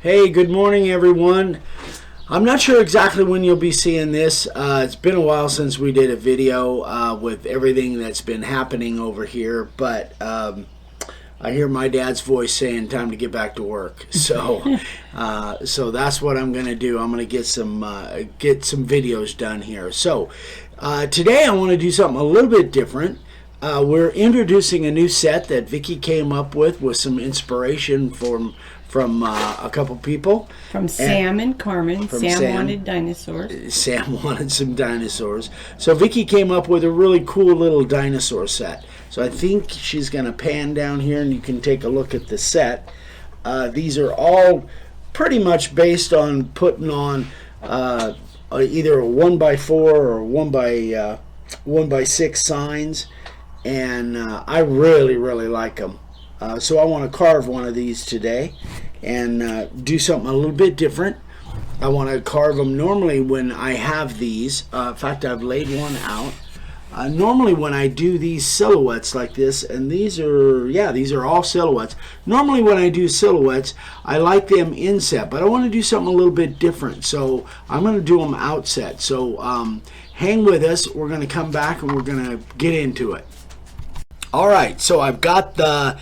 Hey, good morning everyone. I'm not sure exactly when you'll be seeing this. It's been a while since we did a video with everything that's been happening over here, but I hear my dad's voice saying time to get back to work. So so that's what I'm going to do. I'm going to get some videos done here. So today I want to do something a little bit different. We're introducing a new set that Vicki came up with some inspiration from a couple people. From Sam and Carmen. Sam wanted dinosaurs. Sam wanted some dinosaurs. So Vicki came up with a really cool little dinosaur set. So I think she's going to pan down here and you can take a look at the set. These are all pretty much based on putting on either a 1x4 or 1x6 signs. And I really like them. So I want to carve one of these today and do something a little bit different. I want to carve them normally when I have these. In fact, I've laid one out. Normally when I do these silhouettes like this, and these are all silhouettes. Normally when I do silhouettes, I like them inset, but I want to do something a little bit different. So I'm going to do them outset. So hang with us. We're going to come back and we're going to get into it. All right, so I've got the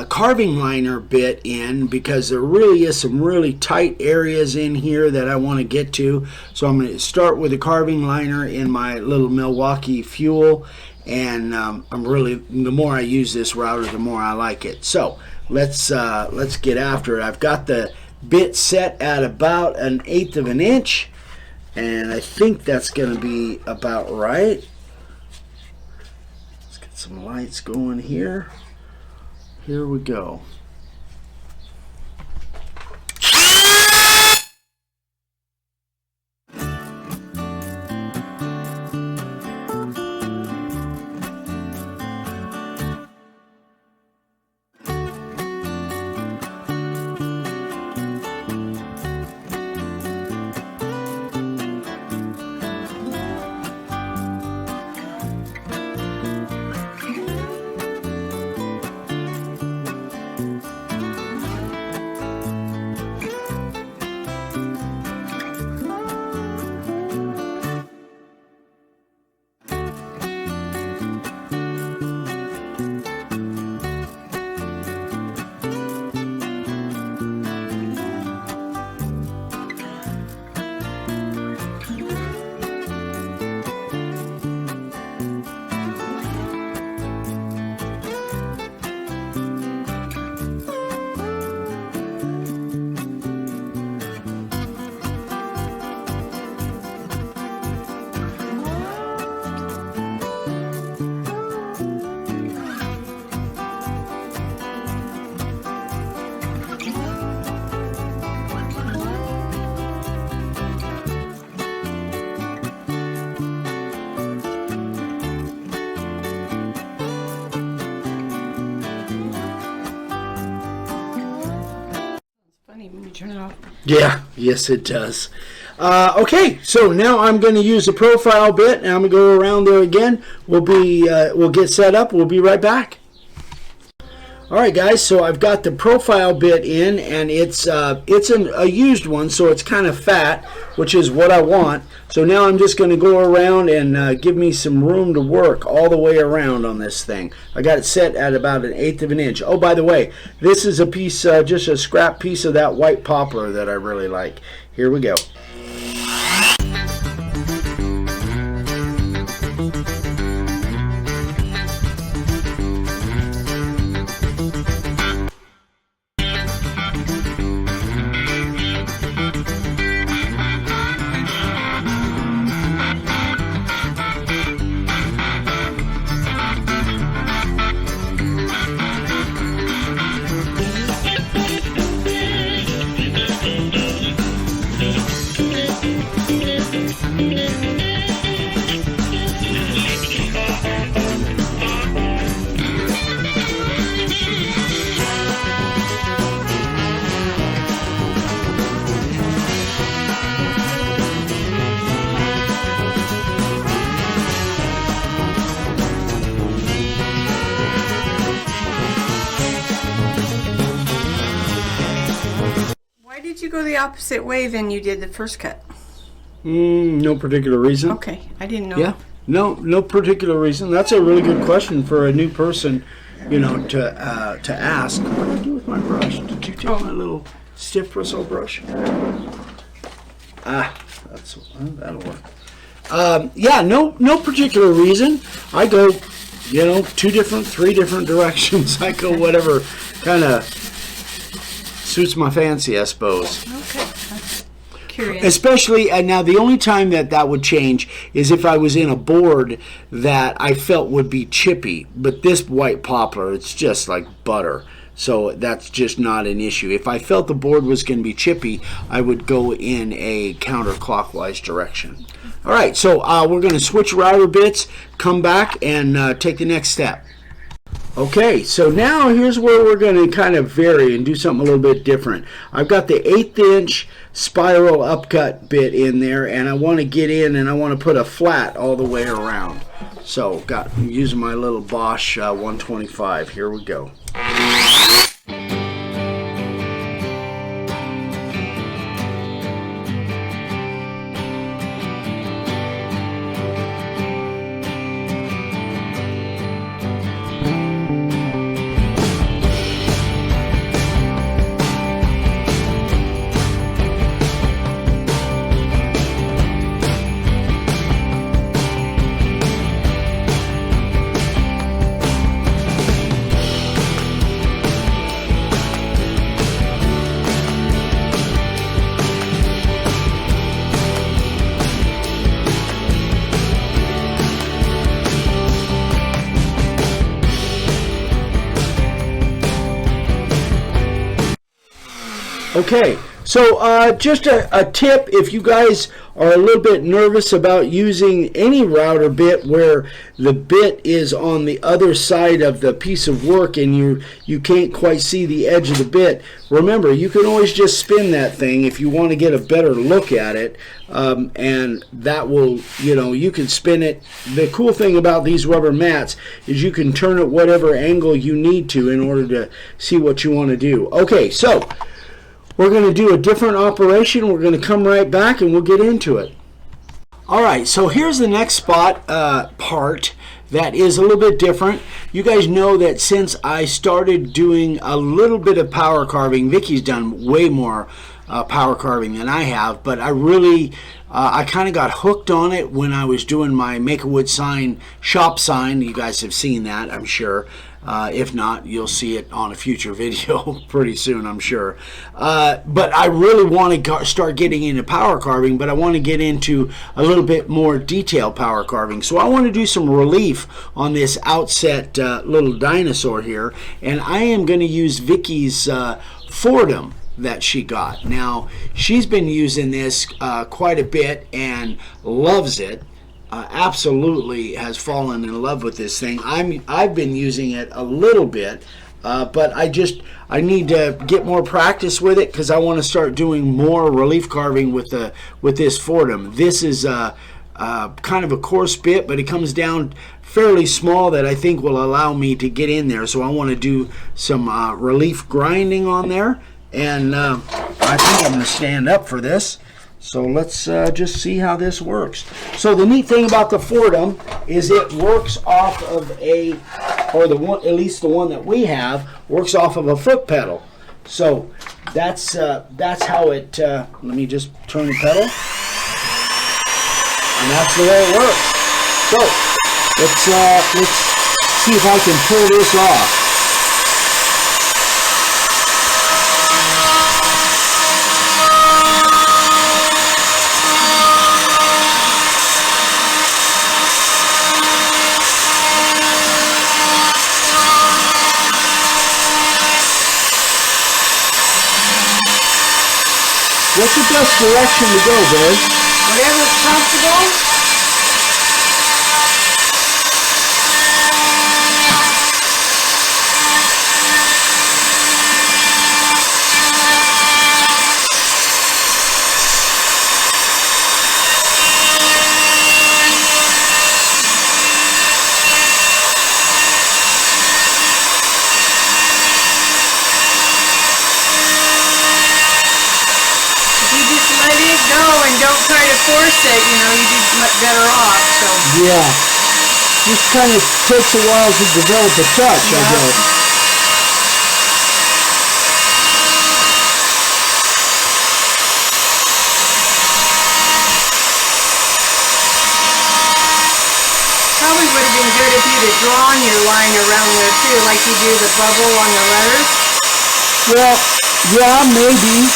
carving liner bit in because there really is some really tight areas in here that I want to get to. So I'm going to start with the carving liner in my little Milwaukee Fuel, and the more I use this router, the more I like it. So let's get after it. I've got the bit set at about 1/8 of an inch, and I think that's going to be about right. Some lights going here. Here we go. When you turn it off. Yeah, yes it does. Okay, so now I'm going to use the profile bit, and I'm going to go around there again. We'll get set up. We'll be right back. All right, guys. So I've got the profile bit in, and it's a used one, so it's kind of fat, which is what I want. So now I'm just going to go around and give me some room to work all the way around on this thing. I got it set at about 1/8 of an inch. Oh, by the way, this is a piece, just a scrap piece of that white poplar that I really like. Here we go. go the opposite way than you did the first cut? No particular reason. Okay, I didn't know. Yeah, no particular reason. That's a really good question for a new person, you know, to ask. What did I do with my brush? Did you take my little stiff bristle brush? That'll work. Yeah, no particular reason. I go, you know, 3 different directions. I go whatever kind of suits my fancy, I suppose. Okay. Curious. Especially, and now the only time that would change is if I was in a board that I felt would be chippy. But this white poplar, it's just like butter. So that's just not an issue. If I felt the board was going to be chippy, I would go in a counterclockwise direction. All right, so we're going to switch router bits, come back, and take the next step. Okay, so now here's where we're going to kind of vary and do something a little bit different. I've got the 1/8 inch spiral upcut bit in there, and I want to get in and I want to put a flat all the way around. So I'm using my little Bosch 125. Here we go. Okay, so just a tip, if you guys are a little bit nervous about using any router bit where the bit is on the other side of the piece of work and you can't quite see the edge of the bit, remember, you can always just spin that thing if you want to get a better look at it, and that will, you know, you can spin it. The cool thing about these rubber mats is you can turn it whatever angle you need to in order to see what you want to do. Okay, so we're going to do a different operation. We're going to come right back and we'll get into it. All right, so here's the next part that is a little bit different. You guys know that since I started doing a little bit of power carving, Vicky's done way more power carving than I have, but I kind of got hooked on it when I was doing my Make-A-Wood sign, shop sign. You guys have seen that, I'm sure. If not, you'll see it on a future video pretty soon, I'm sure. But I really want to start getting into power carving, but I want to get into a little bit more detailed power carving. So I want to do some relief on this outset little dinosaur here, and I am going to use Vicky's Fordham that she got. Now, she's been using this quite a bit and loves it. Absolutely has fallen in love with this thing. I've been using it a little bit, but I need to get more practice with it because I want to start doing more relief carving with this Fordham. This is kind of a coarse bit, but it comes down fairly small that I think will allow me to get in there. So I want to do some relief grinding on there, and I think I'm going to stand up for this. So let's just see how this works. So the neat thing about the Fordham is it works off of at least the one that we have, works off of a foot pedal. So that's how it, let me just turn the pedal. And that's the way it works. So let's see if I can pull this off. What's the best direction to go, Biz? Whatever's comfortable. go and don't try to force it, you know, you'd be much better off. So yeah, just kind of takes a while to develop a touch, I guess. probably would have been good if you'd have drawn your line around there too, like you do the bubble on the letters. Well, yeah, maybe.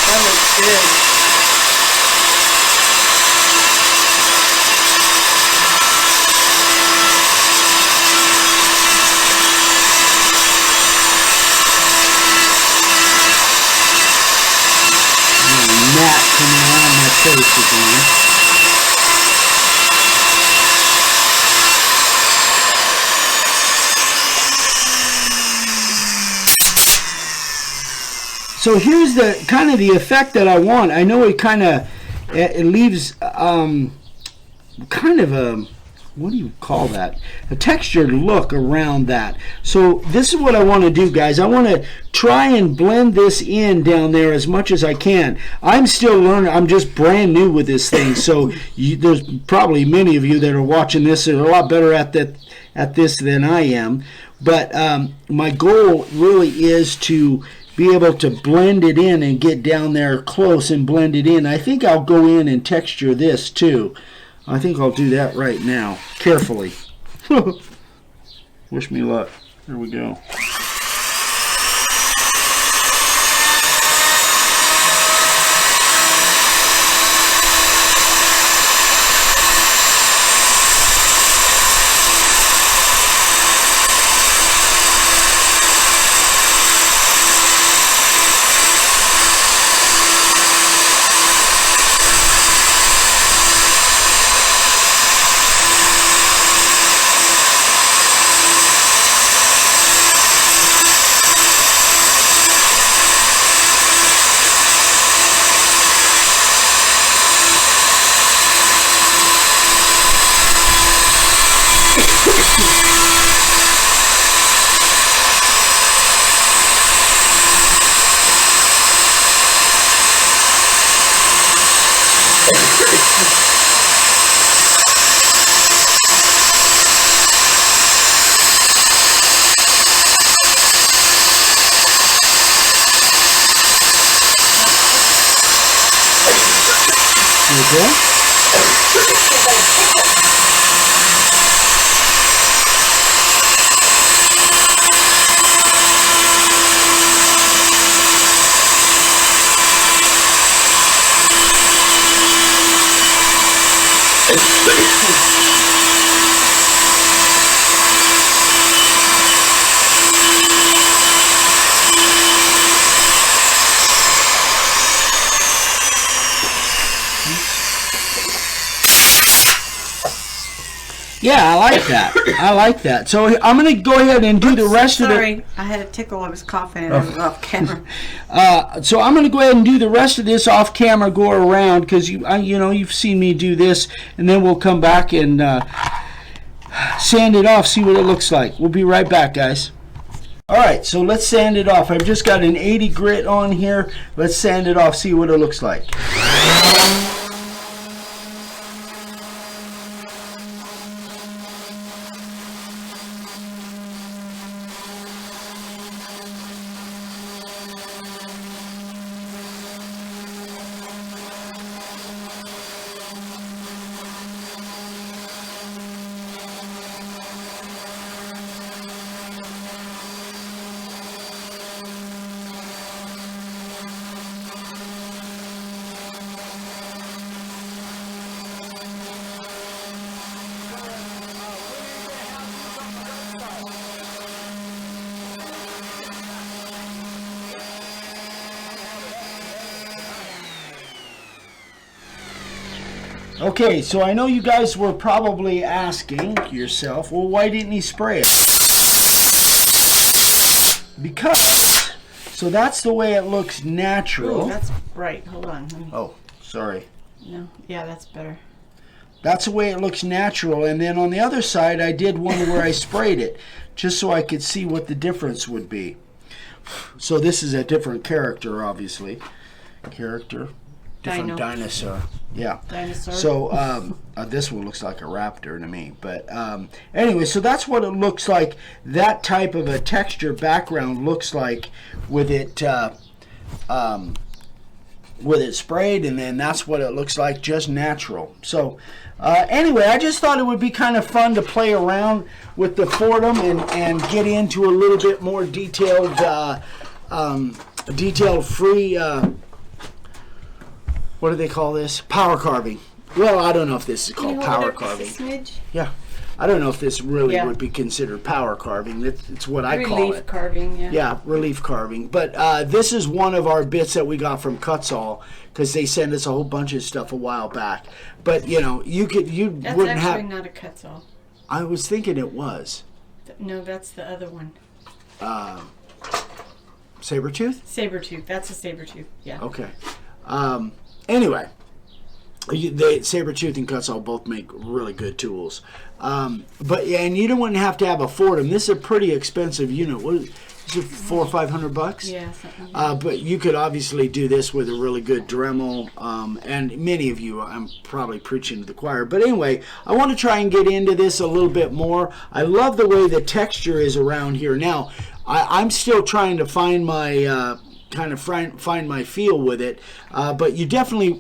That looks good. Gnat coming around my face again. So here's the kind of the effect that I want. I know it kind of it leaves kind of a, what do you call that? A textured look around that. So this is what I want to do, guys. I want to try and blend this in down there as much as I can. I'm still learning. I'm just brand new with this thing. So there's probably many of you that are watching this that are a lot better at this than I am. But my goal really is to be able to blend it in and get down there close and blend it in. I think I'll go in and texture this too. I think I'll do that right now, carefully. Wish me luck. Here we go. Okay. Yeah, I like that. I like that. So I'm going to go ahead and do the rest of it. Sorry, I had a tickle. I was coughing and I was off camera. So I'm going to go ahead and do the rest of this off camera, go around, because you've seen me do this, and then we'll come back and sand it off, see what it looks like. We'll be right back, guys. All right, so let's sand it off. I've just got an 80 grit on here. Let's sand it off, see what it looks like. Okay, so I know you guys were probably asking yourself, well, why didn't he spray it? Because, so that's the way it looks natural. Ooh, that's bright. Hold on. Oh, sorry. No, yeah, that's better. That's the way it looks natural. And then on the other side, I did one where I sprayed it, just so I could see what the difference would be. So this is a different character, obviously. Different dinosaur. Yeah. Dinosaur. So this one looks like a raptor to me. But anyway, so that's what it looks like. That type of a texture background looks like with it sprayed, and then that's what it looks like, just natural. So anyway, I just thought it would be kind of fun to play around with the Fordham and get into a little bit more detailed free what do they call this? Power carving. Well, I don't know if this is called power carving. Yeah. I don't know if this really would be considered power carving. It's what I call it. Relief carving, yeah. Yeah, relief carving. But this is one of our bits that we got from Cutsall, because they sent us a whole bunch of stuff a while back. But, you know, you wouldn't have... That's actually not a Cutsall. I was thinking it was. No, that's the other one. Sabertooth? Sabertooth. That's a Sabertooth, yeah. Okay. Anyway, Sabertooth and Cutsall both make really good tools. But yeah, and you don't have to have a Fordham. This is a pretty expensive unit. What is it, $400 or $500? Yeah, something like but you could obviously do this with a really good Dremel. And many of you, I'm probably preaching to the choir. But anyway, I want to try and get into this a little bit more. I love the way the texture is around here. Now, I'm still trying to find my... find my feel with it, but you definitely,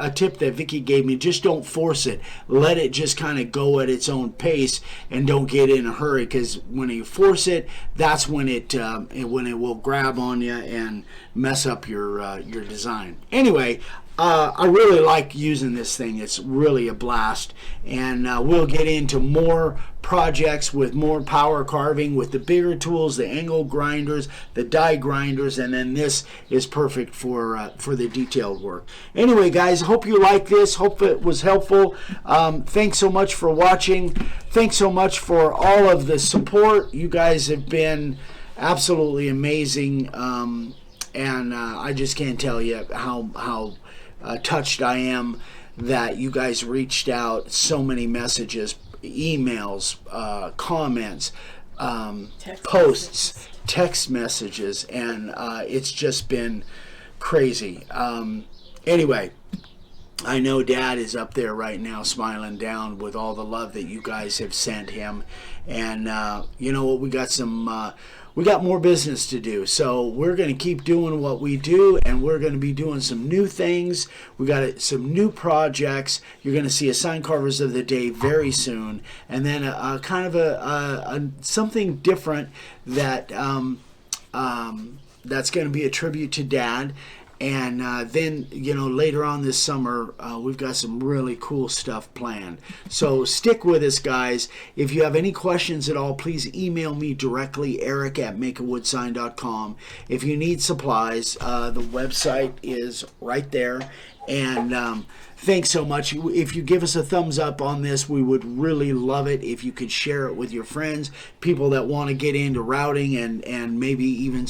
a tip that Vicky gave me, just don't force it. Let it just kind of go at its own pace, and don't get in a hurry, because when you force it, that's when it will grab on you and mess up your design. Anyway, I really like using this thing. It's really a blast, and we'll get into more projects with more power carving with the bigger tools, the angle grinders, the die grinders, and then this is perfect for the detailed work. Anyway, guys, hope you like this. Hope it was helpful. Thanks so much for watching. Thanks so much for all of the support. You guys have been absolutely amazing, and I just can't tell you how touched I am that you guys reached out. So many messages, emails, comments, posts, text messages, and it's just been crazy. Anyway, I know Dad is up there right now smiling down with all the love that you guys have sent him, and you know what, we got more business to do, so we're going to keep doing what we do, and we're going to be doing some new things. We got some new projects. You're going to see a Sign Carvers of the Day very soon, and then a kind of a something different that that's going to be a tribute to Dad. And then, you know, later on this summer, we've got some really cool stuff planned. So stick with us, guys. If you have any questions at all, please email me directly, eric@makeawoodsign.com. If you need supplies, the website is right there. And thanks so much. If you give us a thumbs up on this, we would really love it if you could share it with your friends, people that want to get into routing and maybe even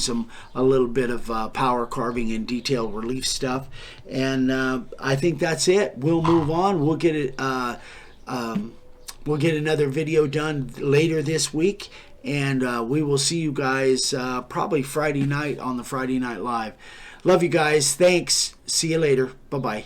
a little bit of power carving and detailed relief stuff. And I think that's it. We'll move on. We'll get it. We'll get another video done later this week. and we will see you guys probably Friday night on the Friday Night Live. Love you guys. Thanks. See you later. Bye-bye.